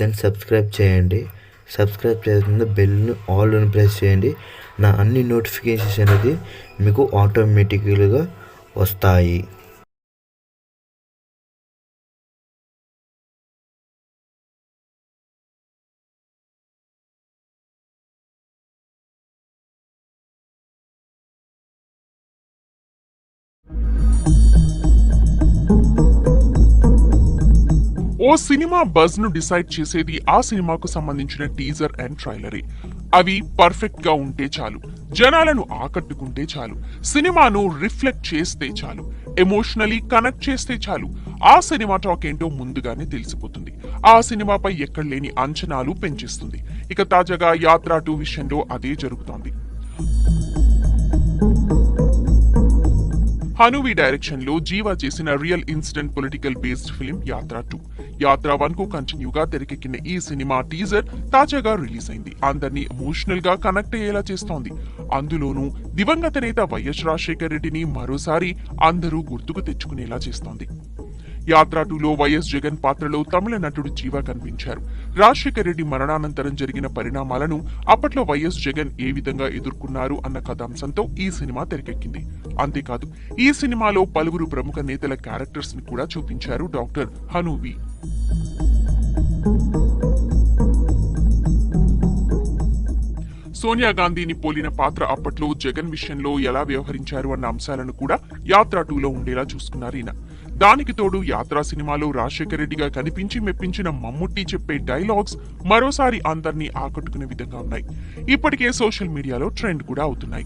Then subscribe చేయండి. Subscribe చేసిన బెల్ని all అని ప్రెస్ చేయండి. నా అన్ని నోటిఫికేషన్స్ అనేది మీకు ఆటోమేటిక్గా వస్తాయి. ఓ సినిమా బజ్ ను డిసైడ్ చేసేది ఆ సినిమాకు సంబంధించిన టీజర్ అండ్ ట్రైలరే. అవి పర్ఫెక్ట్ గా ఉంటే చాలు, జనాలను ఆకట్టుకుంటే చాలు, సినిమాను రిఫ్లెక్ట్ చేస్తే చాలు, ఎమోషనలీ కనెక్ట్ చేస్తే చాలు, ఆ సినిమా టాక్ ఏంటో ముందుగానే తెలిసిపోతుంది. ఆ సినిమాపై ఎక్కడ లేని అంచనాలు పెంచేస్తుంది. ఇక తాజాగా యాత్ర 2 విషయంలో అదే జరుగుతోంది. హనువి డైరెక్షన్ లో జీవా చేసిన real incident political based film యాత్ర 2. యాత్ర 1 కు కంటిన్యూగా తెరకెక్కిన ఈ సినిమా టీజర్ తాజాగా రిలీజ్ అయింది. అందరినీ ఎమోషనల్ గా కనెక్ట్ అయ్యేలా చేస్తోంది. అందులోనూ దివంగత నేత వైఎస్ రాజశేఖర రెడ్డిని మరోసారి అందరూ గుర్తుకు తెచ్చుకునేలా చేస్తోంది. యాత్ర 2లో వైఎస్ జగన్ పాత్రలో తమిళ నటుడు జీవా కనిపించారు. రాజశేఖర రెడ్డి మరణానంతరం జరిగిన పరిణామాలను అప్పట్లో వైఎస్ జగన్ ఏ విధంగా ఎదుర్కొన్నారు అన్న కథాంశంతో ఈ సినిమా తెరకెక్కింది. అంతేకాదు ఈ సినిమాలో పలువురు ప్రముఖ నేతల క్యారెక్టర్స్ ని కూడా చూపించారు డాక్టర్ హనూవి. సోనియా గాంధీని పోలిన పాత్ర అప్పట్లో జగన్ విషయంలో ఎలా వ్యవహరించారు అన్న అంశాలను కూడా యాత్ర 2లో ఉండేలా చూసుకున్నారు ఈయన. దానికి తోడు యాత్ర సినిమాలో రాజశేఖర రెడ్డిగా కనిపించి మెప్పించిన మమ్ముట్టి చెప్పే డైలాగ్స్ మరోసారి అందరినీ ఆకట్టుకునే విధంగా ఉన్నాయి. ఇప్పటికే సోషల్ మీడియాలో ట్రెండ్ కూడా అవుతున్నాయి.